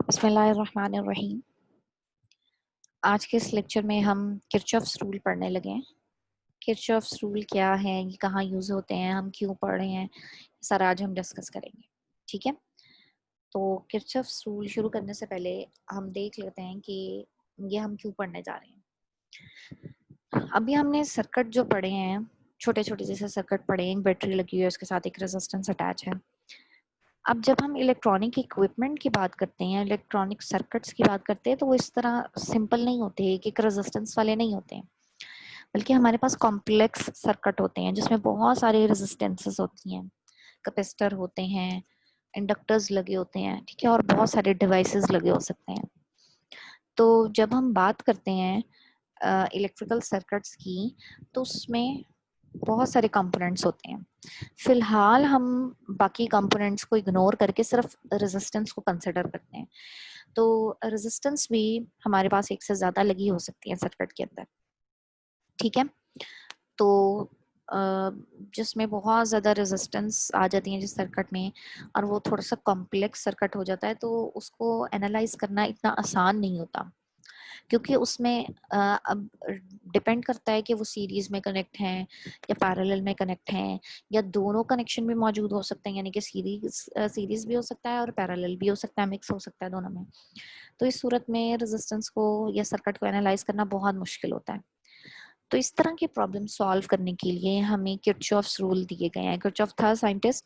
बिस्मिल्लाहिर्रहमानिर्रहीम। आज के इस लेक्चर में हम किरचॉफ्स रूल पढ़ने लगे हैं। किरचॉफ्स रूल क्या है, ये कहाँ यूज़ होते हैं, हम क्यों पढ़ रहे हैं, सारा आज हम डिस्कस करेंगे। ठीक है, तो किरचॉफ्स रूल शुरू करने से पहले हम देख लेते हैं कि ये हम क्यों पढ़ने जा रहे हैं। अभी हमने सर्किट जो पढ़े हैं, छोटे छोटे जैसे सर्किट पढ़े हैं, एक बैटरी लगी हुई है, उसके साथ एक रेजिस्टेंस अटैच है। अब जब हम इलेक्ट्रॉनिक इक्विपमेंट की बात करते हैं, इलेक्ट्रॉनिक सर्किट्स की बात करते हैं, तो वो इस तरह सिंपल नहीं होते, एक रेजिस्टेंस वाले नहीं होते हैं, बल्कि हमारे पास कॉम्प्लेक्स सर्किट होते हैं जिसमें बहुत सारे रेजिस्टेंसेस होती हैं, कैपेसिटर होते हैं, इंडक्टर्स लगे होते हैं, ठीक है, और बहुत सारे डिवाइसेस लगे हो सकते हैं। तो जब हम बात करते हैं इलेक्ट्रिकल सर्किट्स की, तो उसमें बहुत सारे कंपोनेंट्स होते हैं। फिलहाल हम बाकी कंपोनेंट्स को इग्नोर करके सिर्फ रेजिस्टेंस को कंसिडर करते हैं। तो रेजिस्टेंस भी हमारे पास एक से ज्यादा लगी हो सकती है सर्किट के अंदर। ठीक है, तो जिसमें बहुत ज़्यादा रेजिस्टेंस आ जाती है जिस सर्किट में, और वो थोड़ा सा कॉम्प्लेक्स सर्किट हो जाता है, तो उसको एनालाइज करना इतना आसान नहीं होता, क्योंकि उसमें अब डिपेंड करता है कि वो सीरीज में कनेक्ट हैं या पैरेलल में कनेक्ट हैं, या दोनों कनेक्शन भी मौजूद हो सकते हैं, यानी कि सीरीज भी हो सकता है और पैरेलल भी हो सकता है, मिक्स हो सकता है दोनों में। तो इस सूरत में रेजिस्टेंस को या सर्किट को एनालाइज करना बहुत मुश्किल होता है। तो इस तरह की प्रॉब्लम सॉल्व करने के लिए हमें किरचॉफ्स रूल दिए गए हैं। किरचॉफ था साइंटिस्ट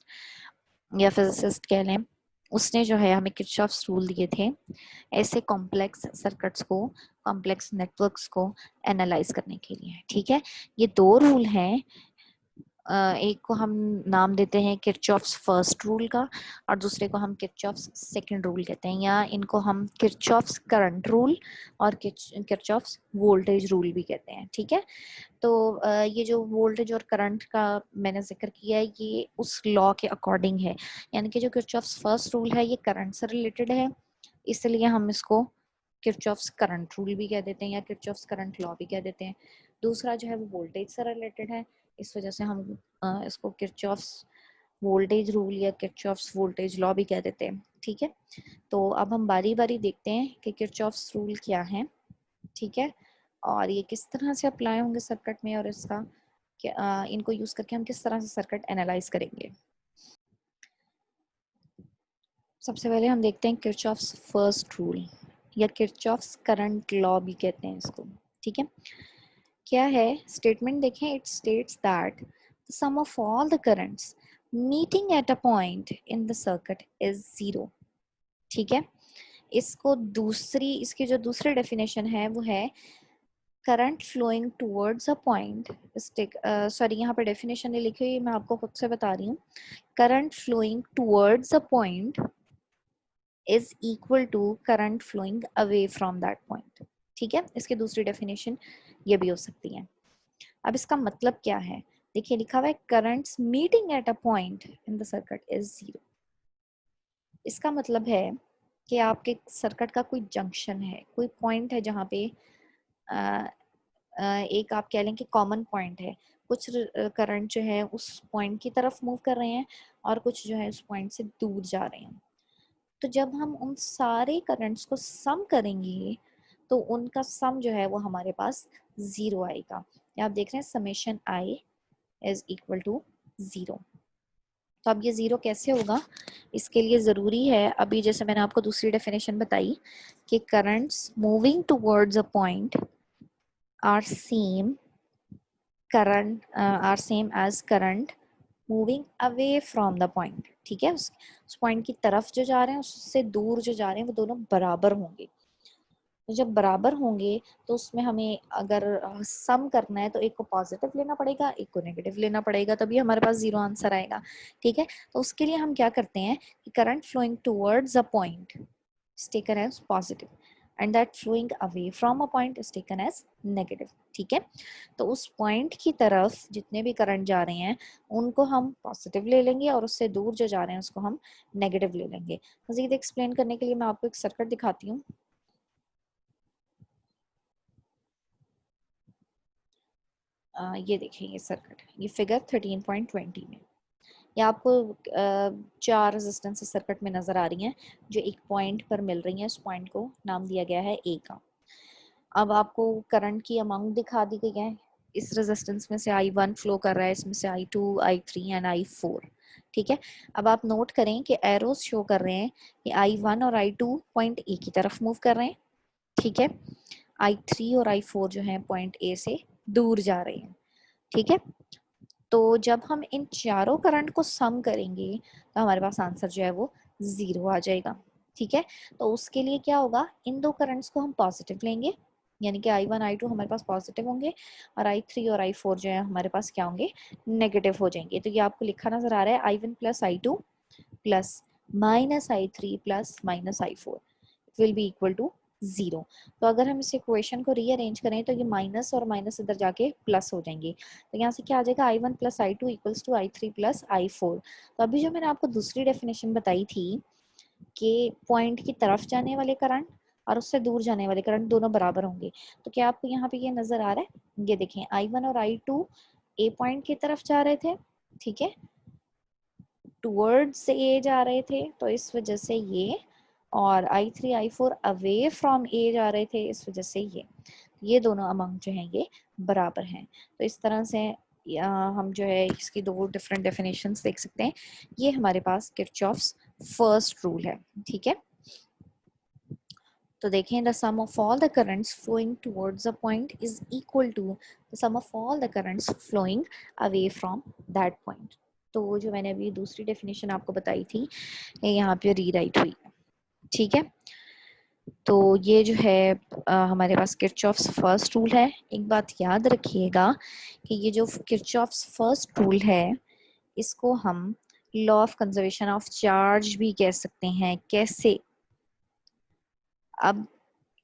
या फिजिसिस्ट कह लें, उसने जो है हमें किरचॉफ्स रूल दिए थे ऐसे कॉम्प्लेक्स सर्किट्स को, कॉम्प्लेक्स नेटवर्क्स को एनालाइज करने के लिए। ठीक है, ये दो रूल हैं। एक को हम नाम देते हैं किरचॉफ्स फर्स्ट रूल का, और दूसरे को हम किरचॉफ्स सेकंड रूल कहते हैं, या इनको हम किरचॉफ्स करंट रूल और किरचॉफ्स वोल्टेज रूल भी कहते हैं। ठीक है, तो ये जो वोल्टेज और करंट का मैंने जिक्र किया है, ये उस लॉ के अकॉर्डिंग है, यानी कि जो किरचॉफ्स फर्स्ट रूल है ये करंट से रिलेटेड है, इसलिए हम इसको किरचॉफ्स करंट रूल भी कह देते हैं या किरचॉफ्स करंट लॉ भी कह देते हैं। दूसरा जो है वो वोल्टेज से रिलेटेड है, इस वजह से हम इसको किरचॉफ्स वोल्टेज रूल या किरचॉफ्स वोल्टेज लॉ भी कह देते हैं। ठीक है, तो अब हम बारी बारी देखते हैं कि किरचॉफ्स रूल क्या है। ठीक है, और ये किस तरह से अप्लाई होंगे सर्किट में, और इसका इनको यूज करके हम किस तरह से सर्किट एनालाइज करेंगे। सबसे पहले हम देखते हैं किरचॉफ्स फर्स्ट रूल या किरचॉफ्स करंट लॉ भी कहते हैं इसको। ठीक है, क्या है स्टेटमेंट देखें, it states that the sum of all the currents meeting at a point in the circuit is zero. ठीक है, इसकी जो दूसरी डेफिनेशन है वो है current flowing towards a point, sorry यहाँ पे डेफिनेशन नहीं लिखी हुई, मैं आपको खुद से बता रही हूँ। Current flowing towards a point is equal to current flowing away from that point. ठीक है, इसकी दूसरी डेफिनेशन ये भी हो सकती है। अब इसका मतलब क्या है, देखिए लिखा हुआ है currents meeting at a point in the circuit is zero. इसका मतलब है कि आपके सर्किट का कोई जंक्शन है, कोई पॉइंट है जहाँ पे एक आप कह लें कि कॉमन पॉइंट है, कुछ करंट जो है उस पॉइंट की तरफ मूव कर रहे हैं और कुछ जो है उस पॉइंट से दूर जा रहे हैं। तो जब हम उन सारे करंट्स को सम करेंगे तो उनका सम जो है वो हमारे पास जीरो आएगा। ये आप देख रहे हैं summation I is equal to zero. तो अब ये जीरो कैसे होगा, इसके लिए ज़रूरी है, अभी जैसे मैंने आपको दूसरी डेफिनेशन बताई कि currents moving towards a point are same are same as current moving away from the point. ठीक है, उस पॉइंट की तरफ जो जा रहे हैं उससे दूर जो जा रहे हैं वो दोनों बराबर होंगे। तो जब बराबर होंगे तो उसमें हमें अगर सम करना है तो एक को पॉजिटिव लेना पड़ेगा, एक को नेगेटिव लेना पड़ेगा, तभी हमारे पास जीरो आंसर आएगा। ठीक है, तो उसके लिए हम क्या करते हैं कि current flowing towards a point is taken as positive and that flowing away from a point is taken as negative. ठीक है, तो उस पॉइंट की तरफ जितने भी करंट जा रहे हैं उनको हम पॉजिटिव ले लेंगे और उससे दूर जो जा रहे हैं उसको हम नेगेटिव ले लेंगे। मजीद एक्सप्लेन करने के लिए मैं आपको एक सर्किट दिखाती हूँ। ये देखिए ये सर्किट, ये फिगर 13.20 में या आपको 4 रेजिस्टेंस सर्किट में नजर आ रही हैं जो एक पॉइंट पर मिल रही हैं। उस पॉइंट को नाम दिया गया है ए का। अब आपको करंट की अमाउंट दिखा दी गई है। इस रेजिस्टेंस में से I1 फ्लो कर रहा है, इसमें से I2, I3 एंड I4। ठीक है, अब आप नोट करें कि एरोस शो कर रहे हैं कि I1 और I2 पॉइंट ए की तरफ मूव कर रहे हैं। ठीक है, I3 और I4 जो है पॉइंट ए से दूर जा रहे हैं। ठीक है, तो जब हम इन चारों करंट को सम करेंगे तो हमारे पास आंसर जो है वो 0 आ जाएगा। ठीक है, तो उसके लिए क्या होगा, इन दो करंट्स को हम पॉजिटिव लेंगे, यानी कि I1 I2 हमारे पास पॉजिटिव होंगे और I3 और I4 जो है हमारे पास क्या होंगे, नेगेटिव हो जाएंगे। तो ये आपको लिखा नजर आ रहा है I1 plus I2 plus minus I3 plus minus I4 will be equal to 0। तो अगर हम इस इक्वेशन को रीअरेंज करें तो ये माइनस और माइनस इधर जाके प्लस हो जाएंगे। तो यहाँ से क्या आ जाएगा, I1 plus I2 equals to I3 plus I4। तो अभी जो मैंने आपको दूसरी डेफिनेशन बताई थी कि पॉइंट की तरफ जाने वाले करंट और उससे दूर जाने वाले करंट दोनों बराबर होंगे, तो क्या आपको यहाँ पे ये नजर आ रहा है, ये देखें I1 और I2 ए पॉइंट की तरफ जा रहे थे। ठीक है, टूवर्ड्स ए जा रहे थे, तो इस वजह से ये, और I3 I4 अवे फ्रॉम ए जा रहे थे, इस वजह से ये दोनों अमाउंट जो हैं ये बराबर हैं। तो इस तरह से हम जो है इसकी दो डिफरेंट डेफिनेशंस देख सकते हैं। ये हमारे पास किरचॉफ्स फर्स्ट रूल है। ठीक है, तो देखें, the sum of all the currents flowing towards a point is equal to the sum of all the currents flowing away from that point. तो जो मैंने अभी दूसरी डेफिनेशन आपको बताई थी ये यहाँ पे रीराइट हुई। ठीक है, तो ये जो है हमारे पास किरचॉफ्स फर्स्ट रूल है। एक बात याद रखिएगा कि ये जो किरचॉफ्स फर्स्ट रूल है इसको हम law of conservation of charge भी कह सकते हैं। कैसे, अब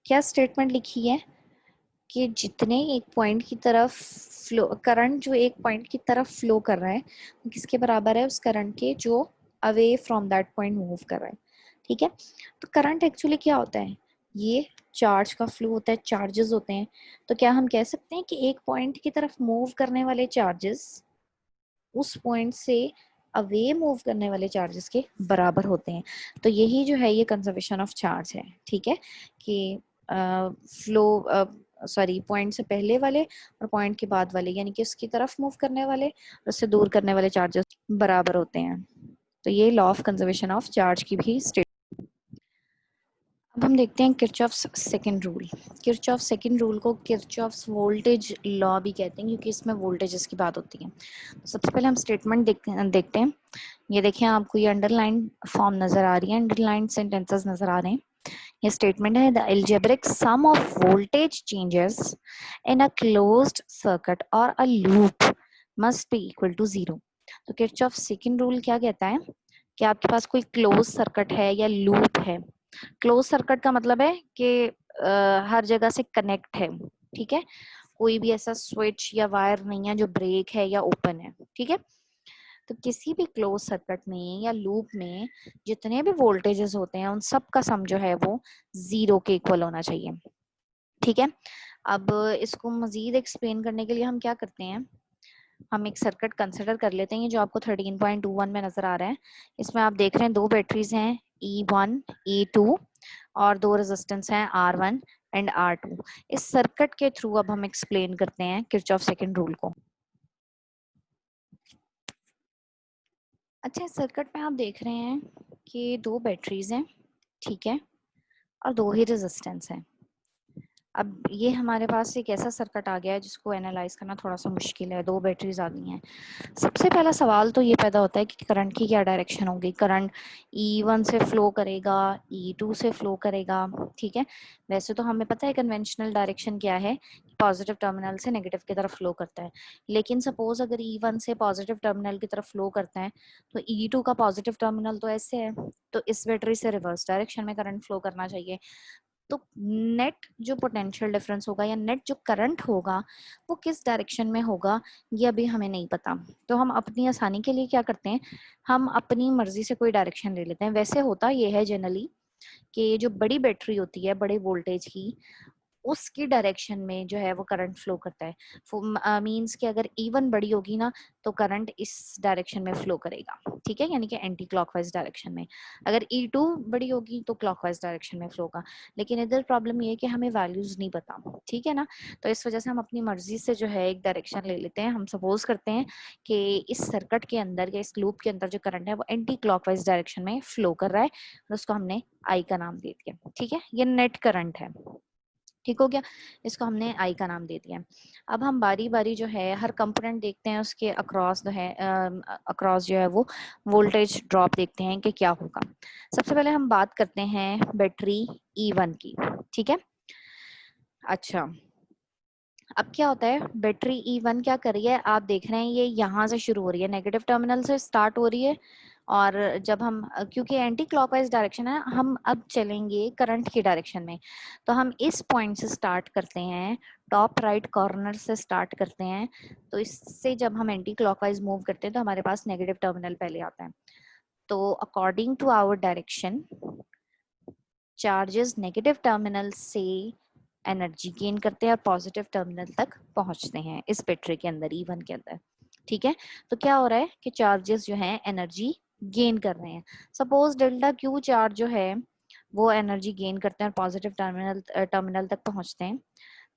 क्या स्टेटमेंट लिखी है कि जितने एक पॉइंट की तरफ फ्लो करंट जो एक पॉइंट की तरफ फ्लो कर रहा है वो किसके बराबर है, उस करंट के जो away from that point move कर रहा है। ठीक है, तो करंट एक्चुअली क्या होता है, ये चार्ज का फ्लो होता है, चार्जेस होते हैं। तो क्या हम कह सकते हैं कि एक पॉइंट की तरफ मूव करने वाले चार्जेस उस पॉइंट से अवे मूव करने वाले चार्जेस के बराबर होते हैं। तो यही जो है ये कंजर्वेशन ऑफ चार्ज है। ठीक है, कि फ्लो सॉरी पॉइंट से पहले वाले और पॉइंट के बाद वाले, यानी कि उसकी तरफ मूव करने वाले और उससे दूर करने वाले चार्जेस बराबर होते हैं। तो ये law of conservation of charge की भी स्टेट। अब हम देखते हैं Kirchhoff's second rule. Kirchhoff second rule को किरचॉफ्स वोल्टेज लॉ भी कहते हैं क्योंकि इसमें वोल्टेजेस की बात होती है। तो सबसे पहले हम स्टेटमेंट देखते हैं। ये देखें, आपको ये अंडरलाइन फॉर्म नजर आ रही है, अंडरलाइन सेंटेंसेस नजर आ रहे हैं। ये स्टेटमेंट है, the algebraic sum of voltage changes in a closed circuit और a loop must be equal to 0। तो किरचॉफ सेकंड रूल क्या कहता है कि आपके पास कोई क्लोज सर्किट है या लूप है। क्लोज सर्किट का मतलब है कि हर जगह से कनेक्ट है। ठीक है, कोई भी ऐसा स्विच या वायर नहीं है जो ब्रेक है या ओपन है। ठीक है, तो किसी भी क्लोज सर्किट में या लूप में जितने भी वोल्टेजेस होते हैं उन सब का सम जो है वो 0 के इक्वल होना चाहिए। ठीक है, अब इसको मजीद एक्सप्लेन करने के लिए हम क्या करते हैं, हम एक सर्किट कंसिडर कर लेते हैं जो आपको 13.21 में नजर आ रहा है। इसमें आप देख रहे हैं दो बैटरीज हैं E1 E2 और दो रेजिस्टेंस हैं R1 एंड R2। इस सर्किट के थ्रू अब हम एक्सप्लेन करते हैं किरचॉफ सेकंड रूल को। अच्छा, इस सर्किट में आप देख रहे हैं कि दो बैटरीज हैं। ठीक है, और दो ही रेजिस्टेंस हैं। अब ये हमारे पास एक ऐसा सर्किट आ गया है जिसको एनालाइज करना थोड़ा सा मुश्किल है। दो बैटरीज आ गई हैं। सबसे पहला सवाल तो ये पैदा होता है कि करंट की क्या डायरेक्शन होगी। करंट E1 से फ्लो करेगा, E2 से फ्लो करेगा। ठीक है, वैसे तो हमें पता है कन्वेंशनल डायरेक्शन क्या है, पॉजिटिव टर्मिनल से नेगेटिव की तरफ फ्लो करता है। लेकिन सपोज अगर E1 से पॉजिटिव टर्मिनल की तरफ फ्लो करता है तो E2 का पॉजिटिव टर्मिनल तो ऐसे है, तो इस बैटरी से रिवर्स डायरेक्शन में करंट फ्लो करना चाहिए। तो नेट जो पोटेंशियल डिफरेंस होगा या नेट जो करंट होगा वो किस डायरेक्शन में होगा ये अभी हमें नहीं पता। तो हम अपनी आसानी के लिए क्या करते हैं, हम अपनी मर्जी से कोई डायरेक्शन ले लेते हैं। वैसे होता ये है जनरली कि जो बड़ी बैटरी होती है बड़े वोल्टेज की उसकी डायरेक्शन में जो है वो करंट फ्लो करता है। मींस कि अगर E1 बड़ी होगी ना तो करंट इस डायरेक्शन में फ्लो करेगा, ठीक है, यानी कि एंटी क्लॉकवाइज डायरेक्शन में। अगर E2 बड़ी होगी तो क्लॉकवाइज डायरेक्शन में फ्लो होगा। लेकिन इधर प्रॉब्लम ये है कि हमें वैल्यूज नहीं पता, ठीक है ना, तो इस वजह से हम अपनी मर्जी से जो है एक डायरेक्शन ले लेते हैं। हम सपोज करते हैं कि इस सर्किट के अंदर या इस लूप के अंदर जो करंट है वो एंटी क्लॉकवाइज डायरेक्शन में फ्लो कर रहा है, और उसको हमने आई का नाम दे दिया, ठीक है, ये नेट करंट है, ठीक हो गया, इसको हमने आई का नाम दे दिया। अब हम बारी बारी जो है हर कंपोनेंट देखते हैं, उसके अक्रॉस जो है अक्रॉस जो है वो वोल्टेज ड्रॉप देखते हैं कि क्या होगा। सबसे पहले हम बात करते हैं बैटरी E1 की, ठीक है। अच्छा, अब क्या होता है, बैटरी E1 क्या कर रही है, आप देख रहे हैं ये यहाँ से शुरू हो रही है, नेगेटिव टर्मिनल से स्टार्ट हो रही है, और जब हम क्योंकि एंटी क्लॉकवाइज डायरेक्शन है, हम अब चलेंगे करंट की डायरेक्शन में, तो हम इस पॉइंट से स्टार्ट करते हैं, टॉप राइट कॉर्नर से स्टार्ट करते हैं। तो इससे जब हम एंटी क्लॉकवाइज मूव करते हैं तो हमारे पास नेगेटिव टर्मिनल पहले आता है। तो according to our direction, charges negative terminal से एनर्जी गेन करते हैं और पॉजिटिव टर्मिनल तक पहुंचते हैं इस बैटरी के अंदर, E1 के अंदर, ठीक है। तो क्या हो रहा है कि चार्जेस जो है एनर्जी गेन कर रहे हैं। सपोज डेल्टा क्यू चार्ज जो है वो एनर्जी गेन करते हैं और पॉजिटिव टर्मिनल तक पहुंचते हैं।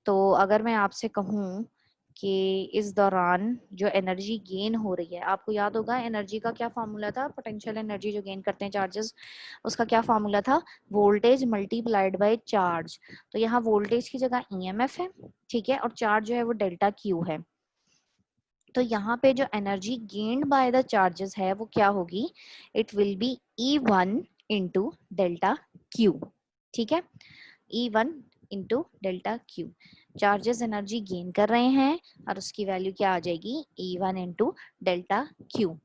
तो अगर मैं आपसे कहूँ कि इस दौरान जो एनर्जी गेन हो रही है, आपको याद होगा एनर्जी का क्या फॉर्मूला था, पोटेंशियल एनर्जी जो गेन करते हैं चार्जेस, उसका क्या फॉर्मूला था, वोल्टेज मल्टीप्लाइड बाय चार्ज। तो यहाँ वोल्टेज की जगह EMF है, ठीक है, और चार्ज जो है वो डेल्टा क्यू है। तो यहाँ पे जो energy gained by the charges है वो क्या होगी, it will be E1 into delta Q, ठीक है, E1 into delta Q. Charges energy gain कर रहे हैं और उसकी वैल्यू क्या आ जाएगी, E1 इंटू डेल्टा क्यू।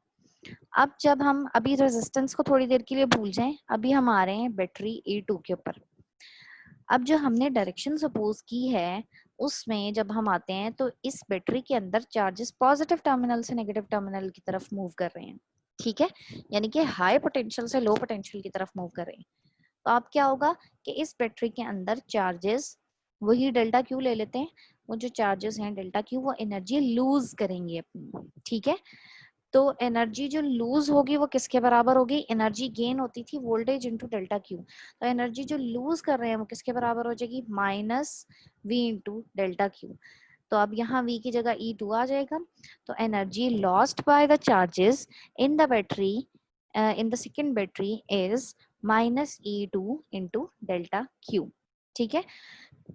अब जब हम अभी रेजिस्टेंस को थोड़ी देर के लिए भूल जाएं, अभी हम आ रहे हैं बैटरी E2 के ऊपर। अब जो हमने डायरेक्शन सपोज की है उसमें जब हम आते हैं तो इस बैटरी के अंदर चार्जेस पॉजिटिव टर्मिनल से नेगेटिव टर्मिनल की तरफ मूव कर रहे हैं, ठीक है, यानी कि हाई पोटेंशियल से लो पोटेंशियल की तरफ मूव कर रहे हैं। तो अब क्या होगा कि इस बैटरी के अंदर चार्जेस, वही डेल्टा क्यू ले लेते हैं, वो जो चार्जेस हैं डेल्टा क्यू वो एनर्जी लूज करेंगे अपनी, ठीक है। तो एनर्जी जो लूज होगी वो किसके बराबर होगी, एनर्जी गेन होती थी वोल्टेज इंटू डेल्टा क्यू, तो एनर्जी जो लूज कर रहे हैं वो किसके बराबर हो जाएगी, minus V into delta Q. तो अब यहाँ V की जगह E2 आ जाएगा। तो energy lost by the charges in the battery in the second battery is minus E2 into delta Q, ठीक है।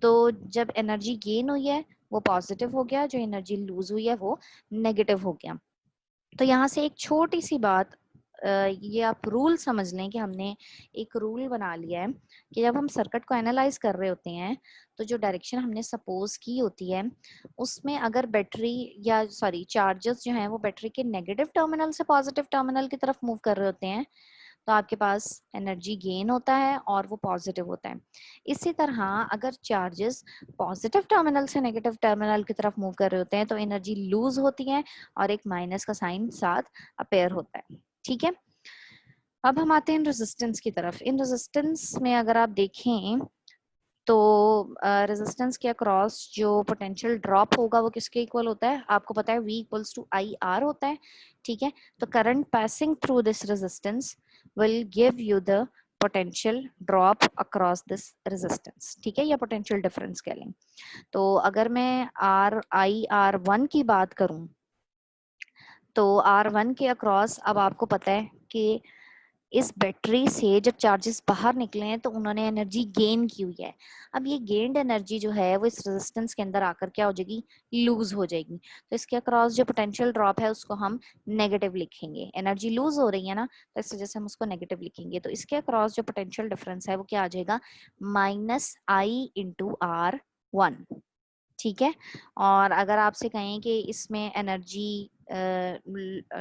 तो जब एनर्जी गेन हुई है वो पॉजिटिव हो गया, जो एनर्जी लूज हुई है वो नेगेटिव हो गया। तो यहाँ से एक छोटी सी बात, ये आप रूल समझ लें कि हमने एक रूल बना लिया है कि जब हम सर्किट को एनालाइज कर रहे होते हैं तो जो डायरेक्शन हमने सपोज की होती है उसमें अगर बैटरी या सॉरी चार्जेस जो हैं वो बैटरी के नेगेटिव टर्मिनल से पॉजिटिव टर्मिनल की तरफ मूव कर रहे होते हैं तो आपके पास एनर्जी गेन होता है और वो पॉजिटिव होता है। इसी तरह अगर चार्जेस पॉजिटिव टर्मिनल से नेगेटिव टर्मिनल की तरफ मूव कर रहे होते हैं तो एनर्जी लूज होती है और एक माइनस का साइन साथ अपेयर होता है, ठीक है। अब हम आते हैं रेजिस्टेंस की तरफ। इन रेजिस्टेंस में अगर आप देखें तो रेजिस्टेंस के अक्रॉस जो पोटेंशियल ड्रॉप होगा वो किसके इक्वल होता है, आपको पता है V इक्वल्स टू IR होता है, ठीक है। तो current passing through this resistance will give you the potential drop across this resistance, ठीक है, या पोटेंशियल डिफरेंस कह लें। तो अगर मैं R1 की बात करूं तो R1 के अक्रॉस अब आपको पता है कि इस बैटरी से जब चार्जेस बाहर निकले हैं तो उन्होंने एनर्जी गेन की हुई है। अब ये गेन्ड एनर्जी जो है वो इस रेजिस्टेंस के अंदर आकर क्या हो जाएगी, लूज हो जाएगी। तो इसके अक्रॉस जो पोटेंशियल ड्रॉप है उसको हम नेगेटिव लिखेंगे, एनर्जी लूज हो रही है ना तो इस वजह से हम उसको नेगेटिव लिखेंगे। तो इसके अक्रॉस जो पोटेंशियल डिफरेंस है वो क्या आ जाएगा, -I × R1, ठीक है। और अगर आपसे कहें कि इसमें एनर्जी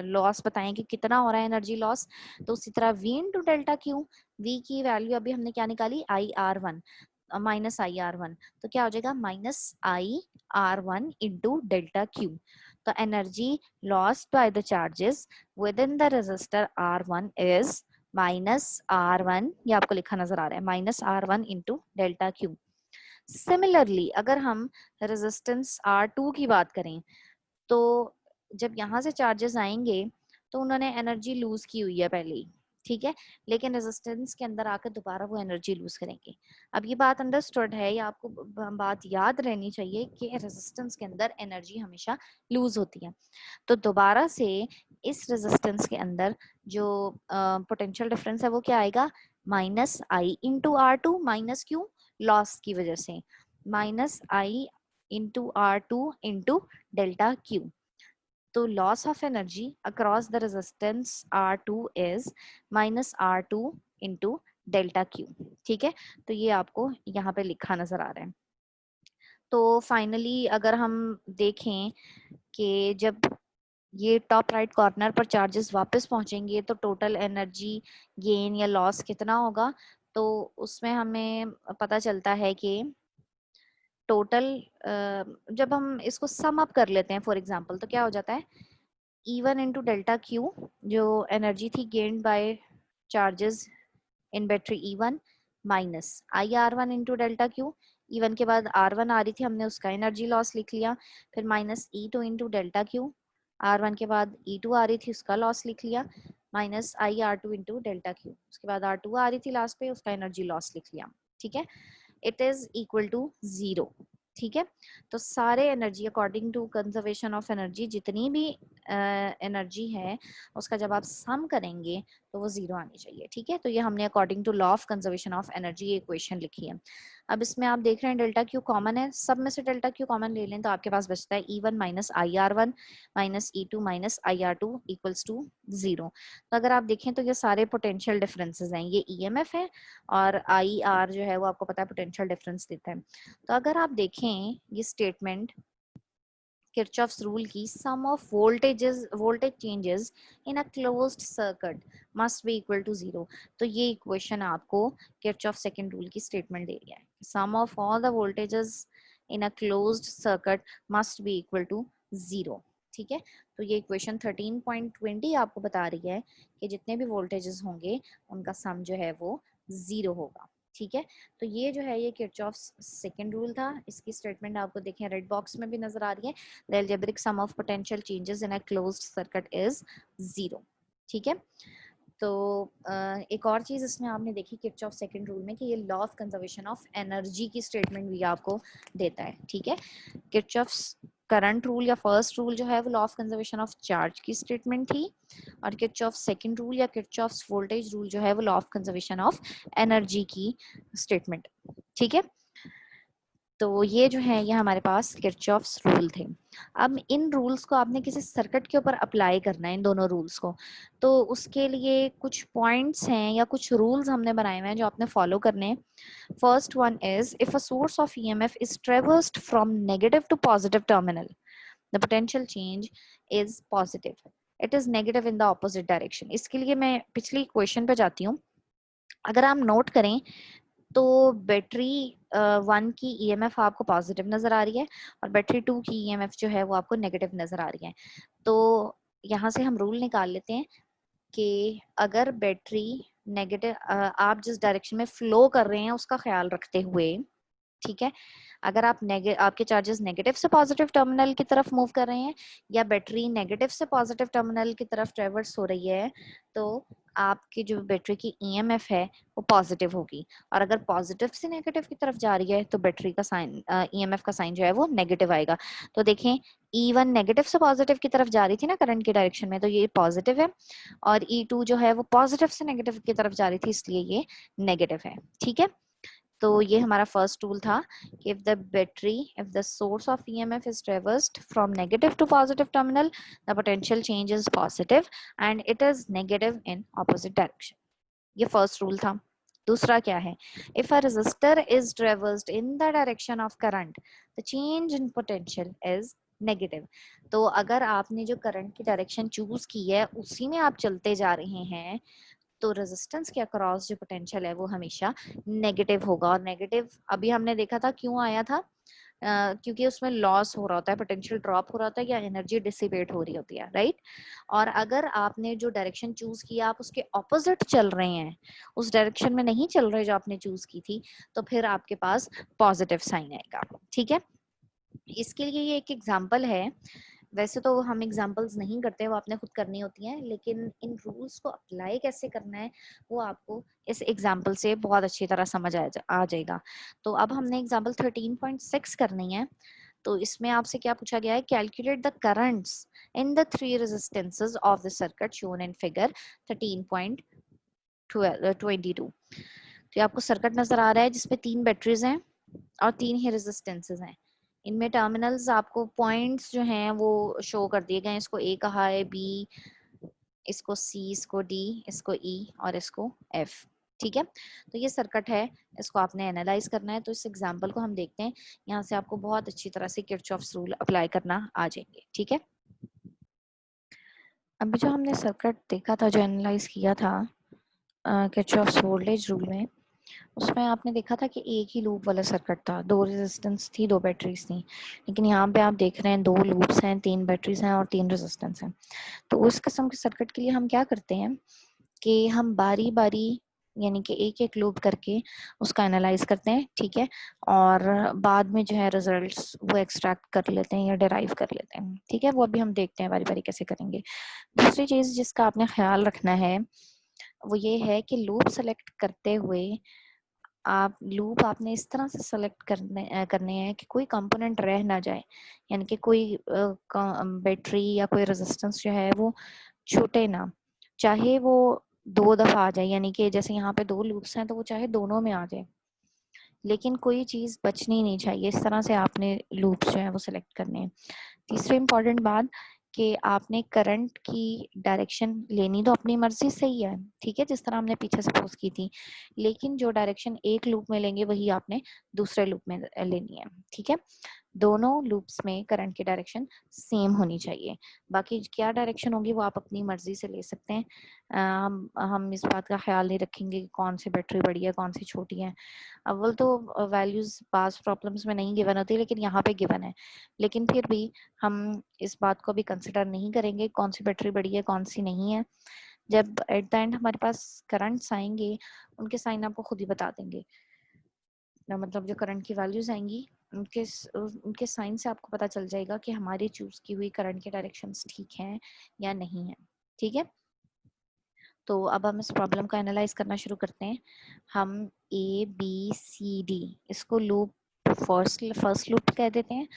लॉस बताएं कि कितना हो रहा है एनर्जी लॉस, तो उसी तरह V into delta Q, V की वैल्यू अभी हमने क्या निकाली, IR1 -IR1, तो क्या हो जाएगा -IR1 इंटू डेल्टा क्यू। तो energy lost by the charges within the resistor R1 is -R1, ये आपको लिखा नजर आ रहा है, -R1 into delta Q. Similarly अगर हम रेजिस्टेंस R2 की बात करें, तो जब यहाँ से चार्जेस आएंगे तो उन्होंने एनर्जी लूज की हुई है पहले ही, ठीक है, लेकिन रेजिस्टेंस के अंदर आकर दोबारा वो एनर्जी लूज करेंगे। अब ये बात अंडरस्टूड है, या आपको बात याद रहनी चाहिए कि रेजिस्टेंस के अंदर एनर्जी हमेशा लूज होती है। तो दोबारा से इस रेजिस्टेंस के अंदर जो पोटेंशियल डिफरेंस है वो क्या आएगा, minus I into R2, minus क्यों, लॉस की वजह से, minus I into R2 into delta Q. तो loss of energy across the resistance R2 is minus R2 into delta Q. ठीक है, तो ये आपको यहाँ पे लिखा नजर आ रहा है। तो फाइनली अगर हम देखें कि जब ये टॉप राइट कॉर्नर पर चार्जेस वापस पहुंचेंगे तो टोटल एनर्जी गेन या लॉस कितना होगा, तो उसमें हमें पता चलता है कि टोटल जब हम इसको सम अप कर लेते हैं फॉर एग्जांपल, तो क्या हो जाता है, E1 इंटू डेल्टा क्यू जो एनर्जी थी gained by charges in battery E1 minus I R1 into delta Q, E1 के बाद R1 आ रही थी, हमने उसका एनर्जी लॉस लिख लिया, फिर minus E2 into delta Q, R1 के बाद E2 आ रही थी, उसका लॉस लिख लिया, minus I R2 into delta Q, उसके बाद R2 आ रही थी लास्ट पे, उसका एनर्जी लॉस लिख लिया। ठीक है, इट इज इक्वल टू 0। ठीक है, तो सारे energy according to conservation of energy जितनी भी एनर्जी है उसका जब आप सम करेंगे तो वो 0 आनी चाहिए। ठीक है, तो ये हमने according to law of conservation of energy ये इक्वेशन लिखी है। अब इसमें आप देख रहे हैं डेल्टा क्यू कॉमन है, सब में से डेल्टा क्यू कॉमन ले लें तो आपके पास बचता है E1 minus I R1 minus E2 minus I R2 equals to 0। तो अगर आप देखें तो ये सारे पोटेंशियल डिफरेंसेस हैं, ये EMF है और आई आर जो है वो आपको पता है पोटेंशियल डिफरेंस देता है। तो अगर आप देखें ये स्टेटमेंट किरचॉफ्स रूल की, sum of voltage changes in a closed circuit must be equal to 0, तो ये इक्वेशन आपको किरचॉफ सेकंड रूल की स्टेटमेंट दे रही है, sum of all the voltages in a closed circuit must be equal to 0। ठीक है, तो ये इक्वेशन 13.20 आपको बता रही है कि जितने भी वोल्टेजेस होंगे उनका सम जो है वो 0 होगा। ठीक है, तो ये जो है ये किरचॉफ्स सेकंड रूल था, इसकी स्टेटमेंट आपको देखें रेड बॉक्स में भी नजर आ रही है, the algebraic sum of potential changes in a closed circuit is 0। ठीक है, तो एक और चीज इसमें आपने देखी किरचॉफ सेकंड रूल में कि ये law of conservation of energy की स्टेटमेंट भी आपको देता है। ठीक है, किरचॉफ्स करंट रूल या फर्स्ट रूल जो है वो law of conservation of charge की स्टेटमेंट थी, और किरचॉफ सेकंड रूल या किरचॉफ्स वोल्टेज रूल जो है वो law of conservation of energy की स्टेटमेंट। ठीक है, तो ये जो है ये हमारे पास किरचॉफ्स रूल थे। अब इन रूल्स को आपने किसी सर्किट के ऊपर अप्लाई करना है, इन दोनों रूल्स को, तो उसके लिए कुछ पॉइंट्स हैं या कुछ रूल्स हमने बनाए हुए हैं जो आपने फॉलो करने हैं। First one is if a source of EMF is traversed from negative to positive terminal, the potential change is positive, it is negative in the opposite direction. इसके लिए मैं पिछली क्वेश्चन पे जाती हूँ। अगर आप नोट करें तो बैटरी 1 की ईएमएफ आपको पॉजिटिव नजर आ रही है और बैटरी 2 की ईएमएफ जो है वो आपको नेगेटिव नजर आ रही है। तो यहाँ से हम रूल निकाल लेते हैं कि अगर बैटरी नेगेटिव, आप जिस डायरेक्शन में फ्लो कर रहे हैं उसका ख्याल रखते हुए, ठीक है, अगर आप आपके चार्जेस नेगेटिव से पॉजिटिव टर्मिनल की तरफ मूव कर रहे हैं या बैटरी नेगेटिव से पॉजिटिव टर्मिनल की तरफ ट्रेवर्स हो रही है, तो आपकी जो बैटरी की ईएमएफ है वो पॉजिटिव होगी, और अगर पॉजिटिव से नेगेटिव की तरफ जा रही है तो बैटरी का साइन, ईएमएफ का साइन जो है वो नेगेटिव आएगा। तो देखें E1 नेगेटिव से पॉजिटिव की तरफ जा रही थी ना करंट की डायरेक्शन में, तो ये पॉजिटिव है, और E2 जो है वो पॉजिटिव से नेगेटिव की तरफ जा रही थी, इसलिए ये नेगेटिव है। ठीक है, तो ये हमारा फर्स्ट रूल था कि if the source of EMF is traversed from negative to positive terminal, the potential change is positive and it is negative in opposite direction। ये फर्स्ट रूल था। दूसरा क्या है, if a resistor is traversed in the direction of current, the change in potential is negative. तो अगर आपने जो current की डायरेक्शन चूज की है उसी में आप चलते जा रहे हैं तो रेजिस्टेंस के अक्रॉस जो पोटेंशियल है वो हमेशा नेगेटिव होगा, और नेगेटिव अभी हमने देखा था क्यों आया था, क्योंकि उसमें लॉस हो रहा होता है, पोटेंशियल ड्रॉप हो रहा होता है या एनर्जी डिसिपेट हो रही होती है, राइट। और अगर आपने जो डायरेक्शन चूज किया आप उसके ऑपोजिट चल रहे हैं, उस डायरेक्शन में नहीं चल रहे जो आपने चूज की थी, तो फिर आपके पास पॉजिटिव साइन आएगा, ठीक है। इसके लिए ये एक एग्जाम्पल है। वैसे तो हम एग्जाम्पल्स नहीं करते, वो आपने खुद करनी होती हैं, लेकिन इन रूल्स को अप्लाई कैसे करना है वो आपको इस एग्जाम्पल से बहुत अच्छी तरह समझ आ जाएगा। तो अब हमने एग्जाम्पल 13.6 करनी है। तो इसमें आपसे क्या पूछा गया है, calculate the currents in the three resistances of the circuit shown in figure 13.22। तो आपको सर्किट नजर आ रहा है जिसपे 3 बैटरीज हैं और 3 ही रेजिस्टेंसेस हैं। इनमें टर्मिनल्स आपको पॉइंट्स जो हैं वो शो कर दिए गए हैं। इसको ए कहा है, बी, इसको सी, इसको डी, इसको ई और इसको एफ, ठीक है। तो ये सर्किट है, इसको आपने एनालाइज करना है। तो इस एग्जांपल को हम देखते हैं, यहाँ से आपको बहुत अच्छी तरह से किरचॉफ्स रूल अप्लाई करना आ जाएंगे, ठीक है। अभी जो हमने सर्किट देखा था, जो एनालाइज किया था किरचॉफ्स वोल्टेज रूल में, उसमें आपने देखा था कि एक ही लूप वाला सर्किट था, 2 रेजिस्टेंस थी, 2 बैटरीज थी। लेकिन यहाँ पे आप देख रहे हैं 2 लूप्स हैं, 3 बैटरीज हैं और 3 रेजिस्टेंस हैं। तो उस किस्म के सर्किट के लिए हम क्या करते हैं कि हम बारी बारी यानी कि एक एक लूप करके उसका एनालाइज करते हैं, ठीक है। और बाद में जो है रिजल्ट्स वो एक्सट्रैक्ट कर लेते हैं या डिराइव कर लेते हैं, ठीक है। वो अभी हम देखते हैं बारी बारी कैसे करेंगे। दूसरी चीज जिसका आपने ख्याल रखना है वो ये है कि लूप सेलेक्ट करते हुए आप लूप आपने इस तरह से सेलेक्ट करने हैं कि कोई कंपोनेंट रह ना जाए, यानी कि कोई बैटरी या कोई रेजिस्टेंस जो है वो छूटे ना, चाहे वो 2 दफा आ जाए, यानी कि जैसे यहाँ पे 2 लूप्स हैं तो वो चाहे दोनों में आ जाए, लेकिन कोई चीज बचनी नहीं चाहिए। इस तरह से आपने लूप्स जो है वो सिलेक्ट करने हैं। तीसरी इंपॉर्टेंट बात कि आपने करंट की डायरेक्शन लेनी तो अपनी मर्जी से ही है, ठीक है, जिस तरह हमने पीछे सपोज की थी, लेकिन जो डायरेक्शन एक लूप में लेंगे वही आपने दूसरे लूप में लेनी है, ठीक है। दोनों लूप्स में करंट की डायरेक्शन सेम होनी चाहिए। बाकी क्या डायरेक्शन होगी वो आप अपनी मर्जी से ले सकते हैं। हम इस बात का ख्याल नहीं रखेंगे कि कौन सी बैटरी बड़ी है कौन सी छोटी है। अव्वल तो वैल्यूज पास प्रॉब्लम्स में नहीं गिवन होती, लेकिन यहाँ पे गिवन है। लेकिन फिर भी हम इस बात को भी कंसिडर नहीं करेंगे कौन सी बैटरी बड़ी है कौन सी नहीं है। जब एट द एंड हमारे पास करंट्स आएंगे उनके साइन आपको खुद ही बता देंगे, मतलब जो करंट की वैल्यूज आएंगी उनके उनके साइन से आपको पता चल जाएगा कि हमारी चूज की हुई करंट के डायरेक्शंस ठीक हैं या नहीं है, ठीक है। तो अब हम इस प्रॉब्लम का एनालाइज करना शुरू करते हैं। हम ए बी सी डी इसको लूप फर्स्ट लूप कह देते हैं,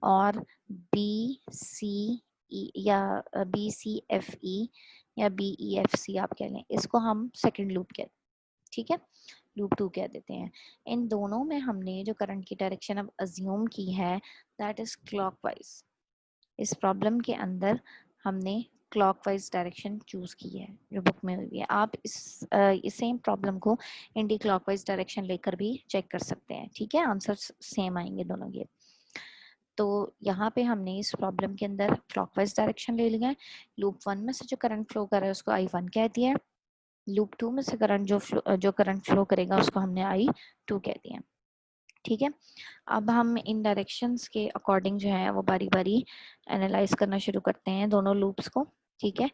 और बी सी ई या बी सी एफ ई या बी ई एफ सी आप कह लें, इसको हम सेकंड लूप कह, ठीक है, लूप 2 कह देते हैं। इन दोनों में हमने जो करंट की डायरेक्शन अब अज्यूम की है दैट इज क्लॉकवाइज। इस प्रॉब्लम के अंदर हमने क्लॉकवाइज डायरेक्शन चूज की है जो बुक में हुई है। आप इस सेम प्रॉब्लम को एंटी क्लॉकवाइज डायरेक्शन लेकर भी चेक कर सकते हैं, ठीक है, आंसर सेम आएंगे दोनों के। तो यहाँ पे हमने इस प्रॉब्लम के अंदर क्लॉकवाइज डायरेक्शन ले लिया है। लूप 1 में से जो करंट फ्लो कर रहा है उसको I1 कह दिया है। लूप 2 में से करंट जो करंट फ्लो करेगा उसको हमने I2 कह दिया, ठीक है। अब हम इन डायरेक्शंस के अकॉर्डिंग जो है वो बारी बारी एनालाइज करना शुरू करते हैं दोनों लूप्स को, ठीक है।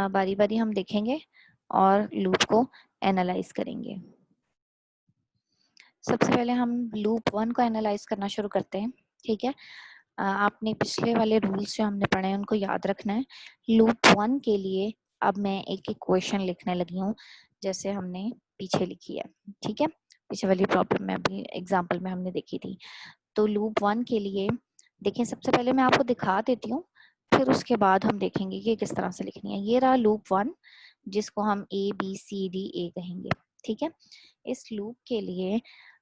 बारी बारी हम देखेंगे और लूप को एनालाइज करेंगे। सबसे पहले हम लूप 1 को एनालाइज करना शुरू करते हैं, ठीक है। आपने पिछले वाले रूल्स जो हमने पढ़े हैं उनको याद रखना है। लूप 1 के लिए अब मैं एक इक्वेशन लिखने लगी हूँ जैसे हमने पीछे लिखी है, ठीक है, पीछे वाली प्रॉब्लम में अभी एग्जाम्पल में हमने देखी थी। तो लूप 1 के लिए देखिए, सबसे पहले मैं आपको दिखा देती हूँ, फिर उसके बाद हम देखेंगे कि किस तरह से लिखनी है। ये रहा लूप 1 जिसको हम A B C D A कहेंगे, ठीक है। इस लूप के लिए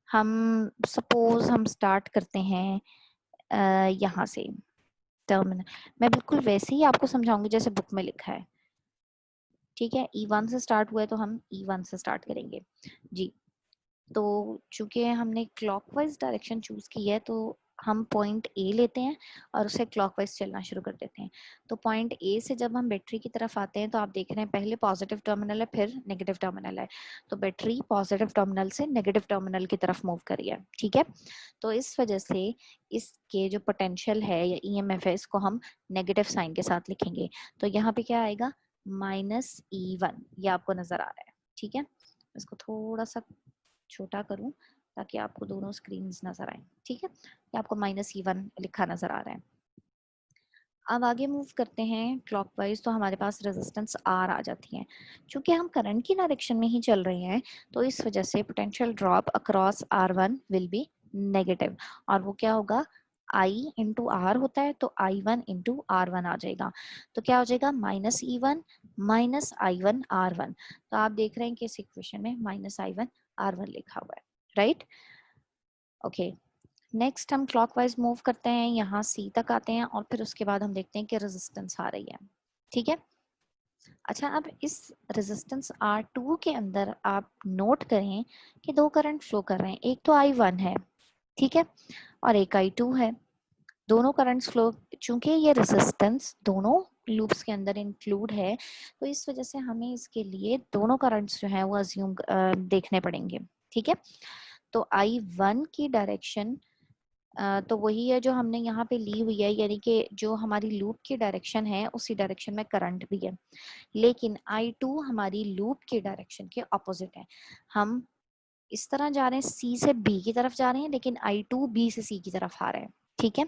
हम सपोज हम स्टार्ट करते हैं यहाँ से टर्मिनल। मैं बिल्कुल वैसे ही आपको समझाऊंगी जैसे बुक में लिखा है, ठीक है। E1 से स्टार्ट हुआ है तो हम E1 से स्टार्ट करेंगे जी। तो चूंकि हमने क्लॉकवाइज डायरेक्शन चूज की है तो हम पॉइंट ए लेते हैं और उसे क्लॉकवाइज चलना शुरू कर देते हैं। तो पॉइंट ए से जब हम बैटरी की तरफ आते हैं तो आप देख रहे हैं पहले पॉजिटिव टर्मिनल है, फिर नेगेटिव टर्मिनल है। तो बैटरी पॉजिटिव टर्मिनल से नेगेटिव टर्मिनल की तरफ मूव करी है, ठीक है। तो इस वजह से इसके जो पोटेंशियल है या ईएमएफ है, इसको हम नेगेटिव साइन के साथ लिखेंगे। तो यहाँ पे क्या आएगा, -E1, ये आपको नजर आ रहा है, ठीक है। इसको थोड़ा सा छोटा करूं ताकि आपको दोनों स्क्रीन नजर आए, ठीक है। ये आपको -E1 लिखा नजर आ रहा है। अब आगे मूव करते हैं क्लॉकवाइज, तो हमारे पास रेजिस्टेंस R आ जाती है। क्योंकि हम करंट की डायरेक्शन में ही चल रहे हैं तो इस वजह से potential drop across R1 will be negative, और वो क्या होगा, I इंटू आर होता है तो I1 इंटू R1 आ जाएगा। तो क्या हो जाएगा, -E1 -I1 R1। तो आप देख रहे हैं कि इस इक्वेशन में -I1 R1 लिखा हुआ है, राइट। ओके, नेक्स्ट हम क्लॉकवाइज मूव करते हैं, यहाँ सी तक आते हैं और फिर उसके बाद हम देखते हैं कि रेजिस्टेंस आ रही है, ठीक है। अच्छा, अब इस रेजिस्टेंस R2 के अंदर आप नोट करें कि दो करंट फ्लो कर रहे हैं, एक तो I1 है, ठीक है, और एक I2 है। दोनों करंट्स फ्लो, चूंकि ये रेजिस्टेंस दोनों लूप्स के अंदर इंक्लूड है तो इस वजह से हमें इसके लिए दोनों करंट्स जो है वो अज्यूम देखने पड़ेंगे, ठीक है। तो I1 की डायरेक्शन तो वही है जो हमने यहाँ पे ली हुई है, यानी कि जो हमारी लूप की डायरेक्शन है उसी डायरेक्शन में करंट भी है। लेकिन I2 हमारी लूप की डायरेक्शन के ऑपोजिट है। हम इस तरह जा रहे हैं, सी से बी की तरफ जा रहे हैं, लेकिन I2 बी से सी की तरफ आ रहे हैं, ठीक है।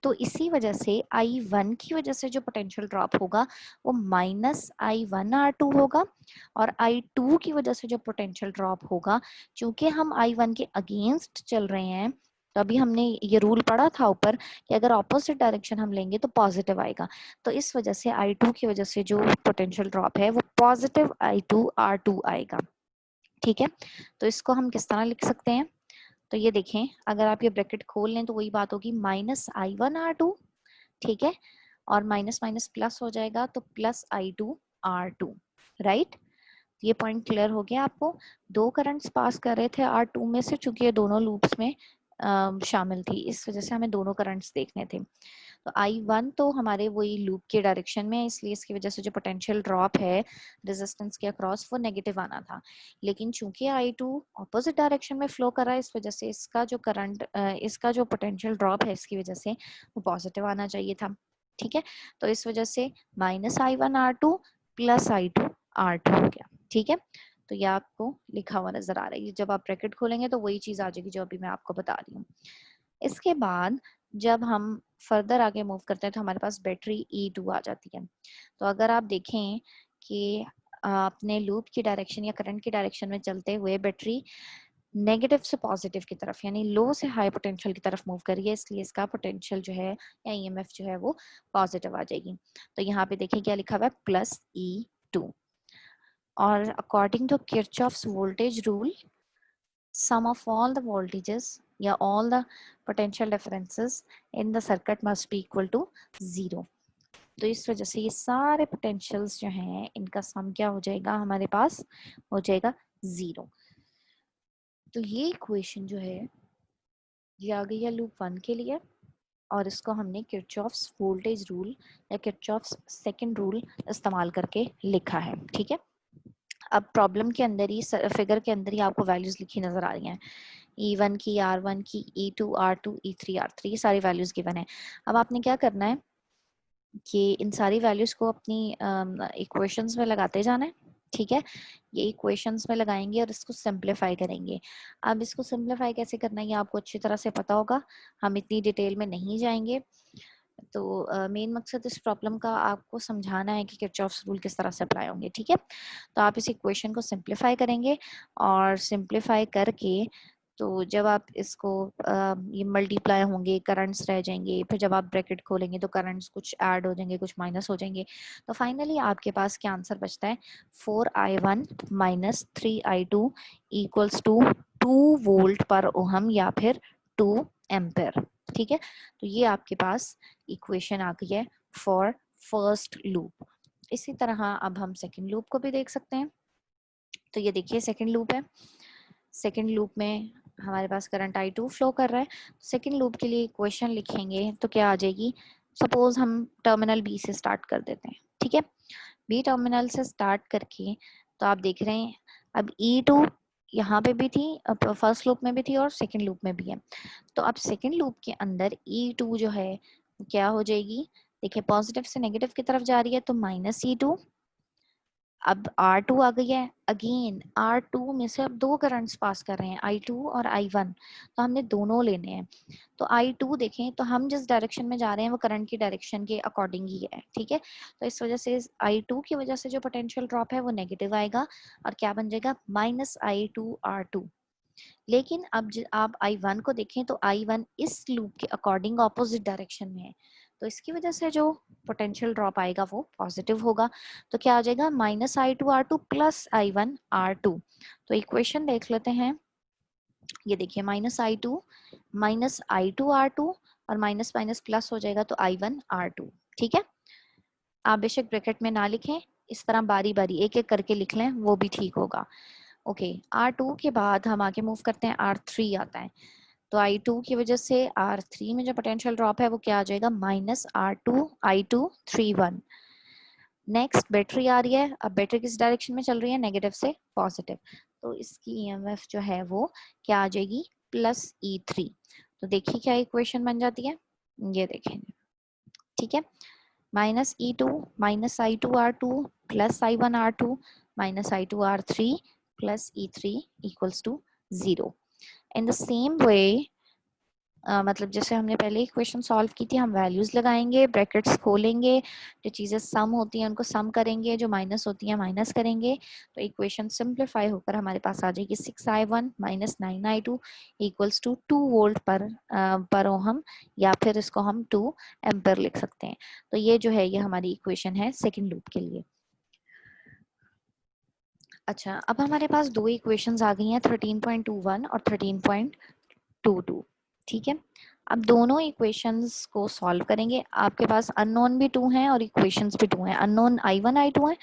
तो इसी वजह से I1 की वजह से जो पोटेंशियल ड्रॉप होगा वो -I1R2 होगा, और I2 की वजह से जो पोटेंशियल ड्रॉप होगा, चूंकि हम I1 के अगेंस्ट चल रहे हैं, तो अभी हमने ये रूल पढ़ा था ऊपर कि अगर ऑपोजिट डायरेक्शन हम लेंगे तो पॉजिटिव आएगा। तो इस वजह से I2 की वजह से जो पोटेंशियल ड्रॉप है वो पॉजिटिव I2R2 आएगा, ठीक है। तो इसको हम किस तरह लिख सकते हैं, तो ये देखें, अगर आप ये ब्रैकेट खोल लें तो वही बात होगी, -I1R2, ठीक है, और माइनस माइनस प्लस हो जाएगा तो +I2R2, राइट। ये पॉइंट क्लियर हो गया आपको। दो करंट्स पास कर रहे थे R2 में से, चूंकि ये दोनों लूप्स में शामिल थी, इस वजह से हमें दोनों करंट्स देखने थे। तो I1 तो हमारे वही लूप के डायरेक्शन में है, इसलिए इसकी वजह से जो पोटेंशियल ड्रॉप है रेजिस्टेंस के अक्रॉस वो नेगेटिव आना था। लेकिन चूंकि I2 ऑपोजिट डायरेक्शन में फ्लो कर रहा है, इस वजह से इसका जो करंट इसका जो पोटेंशियल ड्रॉप है इसकी वजह से वो पॉजिटिव आना चाहिए था, ठीक है। तो इस वजह से -I1R2 +I2R2 हो गया, ठीक है। तो ये आपको लिखा हुआ नजर आ रहा है, जब आप ब्रैकेट खोलेंगे तो वही चीज आ जाएगी जो अभी मैं आपको बता रही हूँ। इसके बाद जब हम फर्दर आगे मूव करते हैं तो हमारे पास बैटरी E2 आ जाती है। तो अगर आप देखें कि अपने लूप की डायरेक्शन या करंट की डायरेक्शन में चलते हुए बैटरी नेगेटिव से पॉजिटिव की तरफ यानी लो से हाई पोटेंशियल की तरफ मूव करिए, इसलिए इसका पोटेंशियल जो है या ईएमएफ जो है वो पॉजिटिव आ जाएगी। तो यहाँ पे देखिए क्या लिखा हुआ है, +E2। और according to Kirchhoff's voltage rule, sum of all the voltages या all the potential differences in the circuit must be equal to 0। तो इस वजह से ये सारे पोटेंशियल्स जो हैं इनका सम क्या हो जाएगा, हमारे पास हो जाएगा 0। तो ये इक्वेशन जो है ये आ गई है लूप 1 के लिए, और इसको हमने किरचॉफ्स वोल्टेज रूल या किरचॉफ्स सेकंड रूल इस्तेमाल करके लिखा है, ठीक है। अब प्रॉब्लम के अंदर ही, फिगर के अंदर ही आपको वैल्यूज लिखी नजर आ रही हैं, E1 की, R1 की, E2 R2 E3 R3, ये सारी वैल्यूज गिवन है। अब आपने क्या करना है कि इन सारी वैल्यूज को अपनी इक्वेशंस में लगाते जाना है, ठीक है। ये इक्वेशंस में लगाएंगे और इसको सिंपलीफाई करेंगे। अब इसको सिंपलीफाई कैसे करना है ये आपको अच्छी तरह से पता होगा, हम इतनी डिटेल में नहीं जाएंगे। तो मेन मकसद इस प्रॉब्लम का आपको समझाना है कि किरचॉफ्स रूल किस तरह से अप्लाई होंगे, ठीक है। तो आप इस इक्वेशन को सिंपलीफाई करेंगे और सिंपलीफाई करके तो जब आप इसको ये मल्टीप्लाई होंगे, करंट्स रह जाएंगे, फिर जब आप ब्रैकेट खोलेंगे तो करंट्स कुछ ऐड हो जाएंगे, कुछ माइनस हो जाएंगे। तो फाइनली आपके पास क्या आंसर बचता है, 4I1 - 3I2 equals to 2 volt per ohm या फिर 2 एम्पेयर, ठीक है। तो ये आपके पास इक्वेशन आ गई है फॉर फर्स्ट लूप। इसी तरह अब हम सेकंड लूप को भी देख सकते हैं। तो ये देखिए सेकंड लूप है, सेकंड लूप में हमारे पास करंट I2 फ्लो कर रहा है। सेकेंड लूप के लिए इक्वेशन लिखेंगे तो क्या आ जाएगी, सपोज हम टर्मिनल बी से स्टार्ट कर देते हैं, ठीक है। बी टर्मिनल से स्टार्ट करके तो आप देख रहे हैं अब E2 यहाँ पे भी थी, अब फर्स्ट लूप में भी थी और सेकेंड लूप में भी है। तो अब सेकेंड लूप के अंदर E2 जो है क्या हो जाएगी, देखिए पॉजिटिव से नेगेटिव की तरफ जा रही है तो -E2। अब R2 आ गई है, अगेन R2 में से अब दो करंट्स पास कर रहे हैं, I2 और I1, तो हमने दोनों लेने हैं। तो I2 देखें तो हम जिस डायरेक्शन में जा रहे हैं वो करंट की डायरेक्शन के अकॉर्डिंग ही है, ठीक है। तो इस वजह से I2 की वजह से जो पोटेंशियल ड्रॉप है वो नेगेटिव आएगा और क्या बन जाएगा -I2R2। लेकिन अब आप I1 को देखें तो I1 इस लूप के अकॉर्डिंग ऑपोजिट डायरेक्शन में है, तो इसकी वजह से जो पोटेंशियल ड्रॉप आएगा वो पॉजिटिव होगा। तो क्या आ जाएगा -I2R2 प्लस I1R2। तो इक्वेशन देख लेते हैं, ये देखिए -I2 और माइनस माइनस प्लस हो जाएगा तो I1R2, ठीक है। आप बेशक ब्रैकेट में ना लिखें, इस तरह बारी बारी एक एक करके लिख लें, वो भी ठीक होगा। ओके, R2 के बाद हम आगे मूव करते हैं, R3 आता है। तो I2 की वजह से R3 में जो पोटेंशियल ड्रॉप है वो क्या आ जाएगा -R2I231। नेक्स्ट बैटरी आ रही है, अब बैटरी किस डायरेक्शन में चल रही है, नेगेटिव से पॉजिटिव, तो इसकी EMF जो है वो क्या आ जाएगी +E3। तो देखिए क्या इक्वेशन बन जाती है, ये देखेंगे, ठीक है। -E2 -I2R2 plus I1R2 -I2R3 plus E3 equals to 0। In the same way मतलब जैसे हमने पहले इक्वेशन सॉल्व की थी, हम वैल्यूज लगाएंगे, ब्रैकेट्स खोलेंगे, जो चीजें सम होती हैं उनको सम करेंगे, जो माइनस होती हैं माइनस करेंगे, तो इक्वेशन सिंप्लीफाई होकर हमारे पास आ जाएगी 6I1 -9I2 equals to 2 volt per ohm, या फिर इसको हम 2 एम्पर लिख सकते हैं। तो ये जो है ये हमारी इक्वेशन है सेकेंड लूप के लिए। अच्छा, अब हमारे पास दो इक्वेशंस आ गई हैं 13.21 और 13.22, ठीक है। अब दोनों इक्वेशंस को सॉल्व करेंगे, आपके पास अननोन भी 2 हैं और इक्वेशंस भी 2 हैं, अननोन I1 I2 है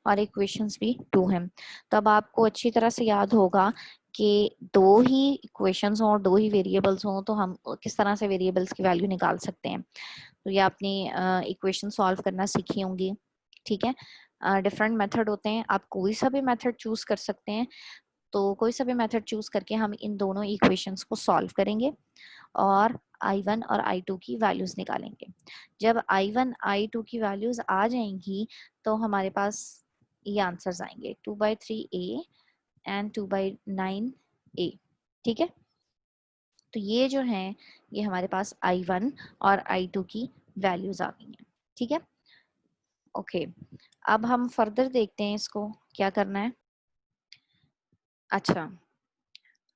और इक्वेशंस भी 2 हैं। तो अब आपको अच्छी तरह से याद होगा कि दो ही इक्वेशंस हों और दो ही वेरिएबल्स हों तो हम किस तरह से वेरिएबल्स की वैल्यू निकाल सकते हैं। तो ये आपने इक्वेशन सॉल्व करना सीखी होंगी, ठीक है। डिफरेंट मेथड होते हैं, आप कोई सा भी मेथड चूज कर सकते हैं। तो कोई सा भी मेथड चूज करके हम इन दोनों इक्वेशंस को सॉल्व करेंगे और I1 और I2 की वैल्यूज निकालेंगे। जब I1 I2 की वैल्यूज आ जाएंगी तो हमारे पास ये आंसर्स आएंगे 2/3A एंड 2/9A, ठीक है। तो ये जो है ये हमारे पास I1 और I2 की वैल्यूज आ गई हैं, ठीक है। ओके, अब हम फर्दर देखते हैं इसको क्या करना है। अच्छा,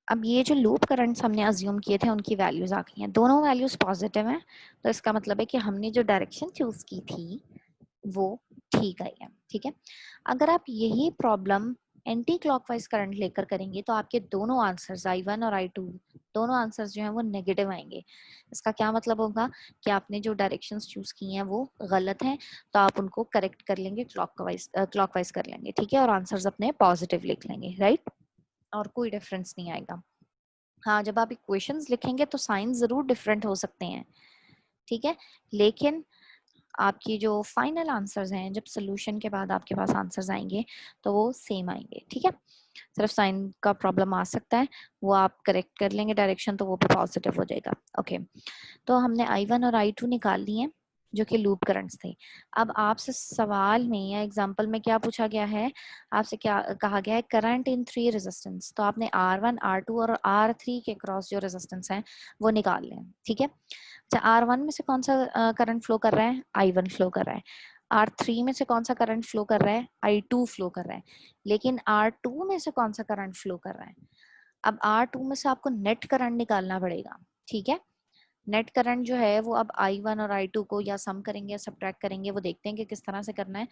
अब ये जो लूप करंट्स हमने अज्यूम किए थे उनकी वैल्यूज आ गई हैं, दोनों वैल्यूज पॉजिटिव हैं, तो इसका मतलब है कि हमने जो डायरेक्शन चूज की थी वो ठीक आई है, ठीक है। अगर आप यही प्रॉब्लम एंटी क्लॉकवाइज करंट लेकर करेंगे तो आपके दोनों आंसर्स I1 और I2 दोनों आंसर्स जो हैं वो नेगेटिव आएंगे। इसका क्या मतलब होगा कि आपने जो डायरेक्शंस चूज की हैं वो गलत हैं, तो आप उनको करेक्ट कर लेंगे, क्लॉकवाइज कर लेंगे, ठीक है, और आंसर्स अपने पॉजिटिव लिख लेंगे, राइट, और कोई डिफरेंस नहीं आएगा। हाँ, जब आप इक्वेशंस लिखेंगे तो साइन जरूर डिफरेंट हो सकते हैं, ठीक है, लेकिन आपकी जो फाइनल आंसर्स हैं, जब सोल्यूशन के बाद आपके पास आंसर्स आएंगे तो वो सेम आएंगे, ठीक है। सिर्फ साइन का प्रॉब्लम आ सकता है, वो आप करेक्ट कर लेंगे डायरेक्शन तो वो भी पॉजिटिव हो जाएगा। ओके, तो हमने I1 और I2 निकाल लिए जो कि लूप करंट्स थे। अब आपसे सवाल में या एग्जांपल में क्या पूछा गया है, आपसे क्या कहा गया है, करंट इन 3 रेजिस्टेंस, तो आपने R1 R2 और R3 के क्रॉस जो रेजिस्टेंस हैं वो निकाल लें, ठीक है। अच्छा, R1 में से कौन सा करंट फ्लो कर रहा है, I1 फ्लो कर रहा है। R3 में से कौन सा करंट फ्लो कर रहा है, I2 फ्लो कर रहा है। लेकिन R2 में से कौन सा करंट फ्लो कर रहा है, अब R2 में से आपको नेट करंट निकालना पड़ेगा, ठीक है। नेट करंट जो है वो अब I1 और I2 को या सम करेंगे या सब्ट्रैक्ट करेंगे, वो देखते हैं कि किस तरह से करना है।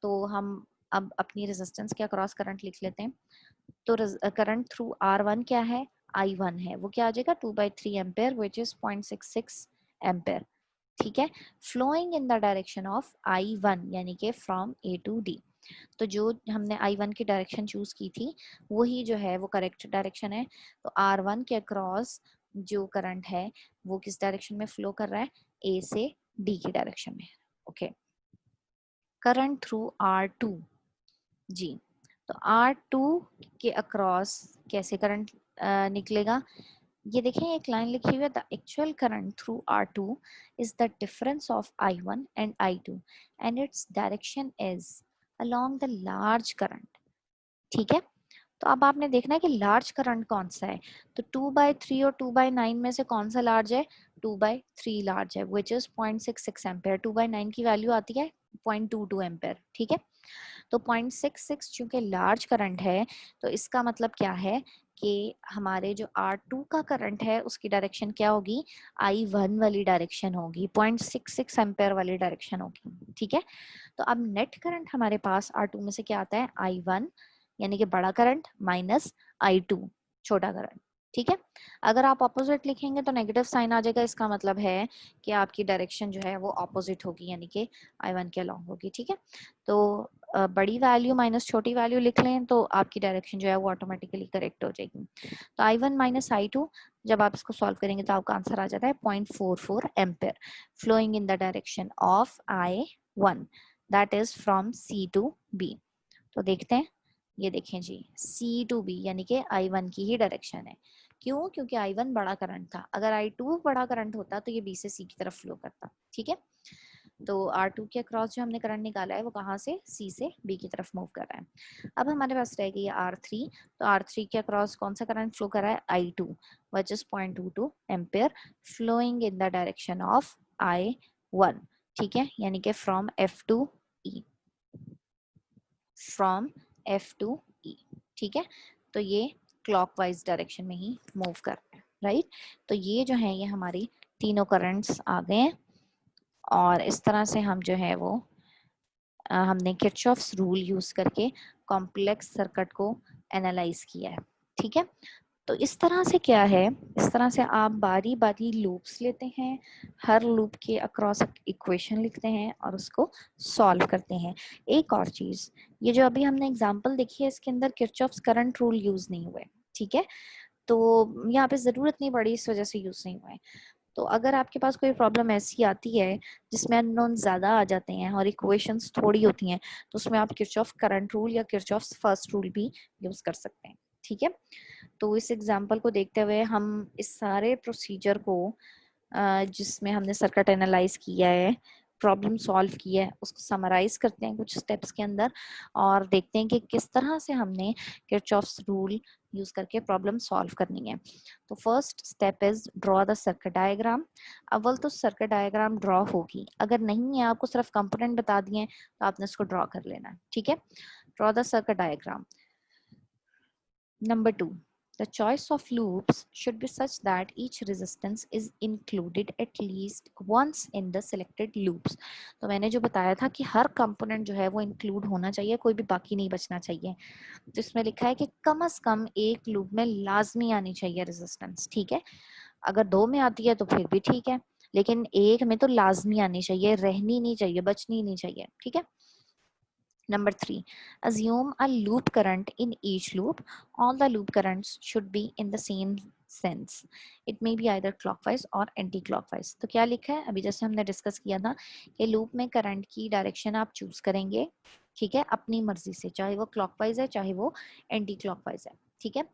तो हम अब अपनी रेजिस्टेंस के अक्रॉस करंट लिख लेते हैं। तो करंट थ्रू R1 क्या है, I1 है, वो क्या आ जाएगा 2/3 एम्पेयर विच इज 0.66 एम्पेयर, ठीक है, flowing in the direction of I1 यानी कि फ्रॉम A to D। तो जो हमने I1 की डायरेक्शन चूज की थी वही जो है वो करेक्ट डायरेक्शन है। तो R1 के अक्रॉस जो करंट है वो किस डायरेक्शन में फ्लो कर रहा है, A से D की डायरेक्शन में। ओके, करंट थ्रू R2 जी, तो R2 के अक्रॉस कैसे करंट निकलेगा, ये देखें एक लाइन लिखी हुई है, the actual current through R2 is the difference of I1 and I2 and its direction is along the large current. ठीक है, तो अब आपने देखना है कि लार्ज करंट कौन सा है, तो 2/3 और 2/9 में से कौन सा लार्ज है, 2/3 लार्ज है, विच इज 0.66 एम्पेयर। 2/9 की वैल्यू आती है 0.22 एम्पेयर। ठीक है, तो 0.66 चूंकि लार्ज करंट है तो इसका मतलब क्या है कि हमारे जो R2 का करंट है उसकी डायरेक्शन क्या होगी, I1 वाली डायरेक्शन होगी, 0.66 एम्पेयर वाली डायरेक्शन होगी। ठीक है, तो अब नेट करंट हमारे पास R2 में से क्या आता है, I1 यानी कि बड़ा करंट माइनस I2 छोटा करंट। ठीक है, अगर आप ऑपोजिट लिखेंगे तो नेगेटिव साइन आ जाएगा, इसका मतलब है कि आपकी डायरेक्शन जो है वो ऑपोजिट होगी यानी कि I1 के अलॉन्ग होगी। ठीक है, तो बड़ी वैल्यू माइनस छोटी वैल्यू लिख लें तो आपकी डायरेक्शन जो है वो ऑटोमेटिकली करेक्ट हो जाएगी। तो I1 माइनस I2 जब आप इसको सॉल्व करेंगे तो आपका आंसर आ जाता है 0.44 ampere flowing in the direction of I1 that is from C to B। तो देखते हैं, ये देखें जी, C टू B यानी कि I1 की ही डायरेक्शन है। क्यों, क्योंकि I1 बड़ा करंट था, अगर I2 बड़ा करंट होता तो ये B से C की तरफ फ्लो करता। ठीक है, तो R2 के अक्रॉस जो हमने करंट निकाला है वो कहाँ से, C से B की तरफ मूव कर रहा है। अब हमारे पास रह गई R3, तो R3 के अक्रॉस कौन सा करंट फ्लो कर रहा है, I2 which is 0.22 ampere flowing in the direction of I1। ठीक है, यानी कि from F to E, from F to E। ठीक है, तो ये क्लॉकवाइज डायरेक्शन में ही मूव कर रहा है, राइट। तो ये जो है ये हमारी तीनों करंट्स आ गए हैं और इस तरह से हम जो है वो हमने किरचॉफ्स रूल यूज करके कॉम्प्लेक्स सर्किट को एनालाइज किया है। ठीक है, तो इस तरह से क्या है, इस तरह से आप बारी बारी लूप्स लेते हैं, हर लूप के अक्रॉस इक्वेशन लिखते हैं और उसको सॉल्व करते हैं। एक और चीज, ये जो अभी हमने एग्जांपल देखी है इसके अंदर किरचॉफ्स करंट रूल यूज नहीं हुए। ठीक है, तो यहाँ पे जरूरत नहीं पड़ी, इस वजह से यूज नहीं हुए। तो अगर आपके पास कोई प्रॉब्लम ऐसी आती है जिसमें अननोन ज्यादा आ जाते हैं और इक्वेशंस थोड़ी होती हैं तो उसमें आप किरचॉफ करंट रूल या किरचॉफ्स फर्स्ट रूल भी यूज कर सकते हैं। ठीक है, तो इस एग्जांपल को देखते हुए हम इस सारे प्रोसीजर को जिसमें हमने सर्किट एनालाइज किया है, प्रॉब्लम सॉल्व किया है, उसको समराइज करते हैं कुछ स्टेप्स के अंदर और देखते हैं कि किस तरह से हमने किरचॉफ्स रूल यूज करके प्रॉब्लम सॉल्व करनी है। तो first step is draw the circuit diagram. अव्वल तो सर्किट डायग्राम ड्रॉ होगी, अगर नहीं है आपको सिर्फ कंपोनेंट बता दिए हैं तो आपने इसको ड्रॉ कर लेना है। ठीक है, draw the circuit diagram. Number two, the choice of loops should be such that each resistance is included at least once in the selected loops। तो मैंने जो बताया था कि हर कंपोनेंट जो है वो इंक्लूड होना चाहिए, कोई भी बाकी नहीं बचना चाहिए। तो इसमें लिखा है कि कम से कम एक लूप में लाजमी आनी चाहिए रेजिस्टेंस। ठीक है, अगर दो में आती है तो फिर भी ठीक है, लेकिन एक में तो लाजमी आनी चाहिए, रहनी नहीं चाहिए, बचनी नहीं चाहिए। ठीक है, Number three, assume a loop current in each loop. All the loop currents should be in the same sense. It may be either clockwise or anti-clockwise. तो क्या लिखा है, अभी जैसे हमने डिस्कस किया था कि लूप में करंट की डायरेक्शन आप चूज करेंगे, ठीक है, अपनी मर्जी से, चाहे वो क्लॉकवाइज है चाहे वो एंटी क्लॉकवाइज है। ठीक है,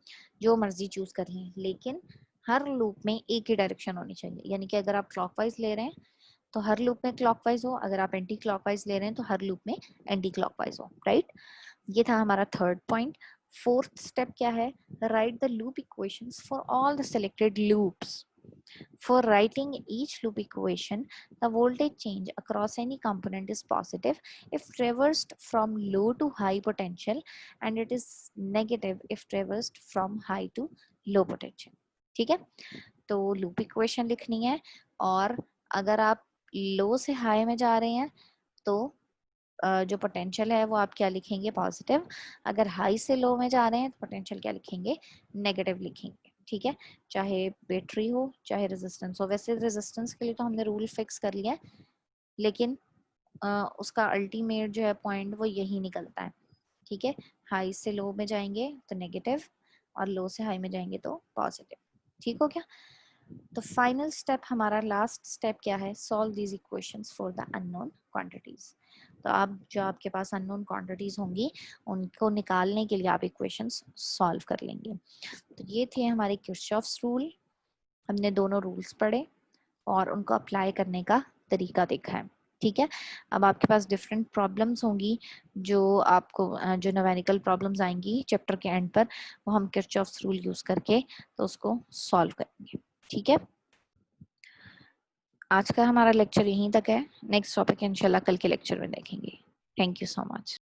जो मर्जी चूज कर लें, लेकिन हर लूप में एक ही डायरेक्शन होनी चाहिए। यानी कि अगर आप क्लॉकवाइज ले रहे हैं तो हर लूप में क्लॉकवाइज हो, अगर आप एंटी क्लॉकवाइज ले रहे हैं तो हर लूप में एंटी क्लॉकवाइज हो, राइट। ये था हमारा थर्ड पॉइंट। फोर्थ स्टेप क्या है, right the loop equations for all the selected loops. For writing each loop equation, the voltage change across any component is positive if traversed from low to high potential and it is negative if traversed from high to low potential। ठीक है, तो loop equation लिखनी है और अगर आप लो से high में जा रहे हैं तो जो पोटेंशियल है वो आप क्या लिखेंगे, पॉजिटिव। अगर हाई से लो में जा रहे हैं तो पोटेंशियल क्या लिखेंगे, नेगेटिव लिखेंगे। ठीक है, चाहे बैटरी हो चाहे रेजिस्टेंस हो। वैसे रेजिस्टेंस के लिए तो हमने रूल फिक्स कर लिया है, लेकिन उसका अल्टीमेट जो है पॉइंट वो यही निकलता है। ठीक है, हाई से लो में जाएंगे तो नेगेटिव और लो से हाई में जाएंगे तो पॉजिटिव। ठीक हो गया। तो फाइनल स्टेप हमारा लास्ट स्टेप क्या है, solve these equations for the unknown quantities. तो आप जो आपके पास अननोन क्वांटिटीज होंगी उनको निकालने के लिए आप इक्वेशंस सॉल्व कर लेंगे। तो ये थे हमारे किरचॉफ्स रूल। हमने दोनों रूल्स पढ़े और उनको अप्लाई करने का तरीका देखा है। ठीक है, अब आपके पास डिफरेंट प्रॉब्लम्स होंगी जो आपको जो न्यूमेरिकल प्रॉब्लम्स आएंगी चैप्टर के एंड पर, वो हम किरचॉफ्स रूल यूज करके तो उसको सॉल्व करेंगे। ठीक है, आज का हमारा लेक्चर यहीं तक है। नेक्स्ट टॉपिक इंशाल्लाह कल के लेक्चर में देखेंगे। Thank you so much.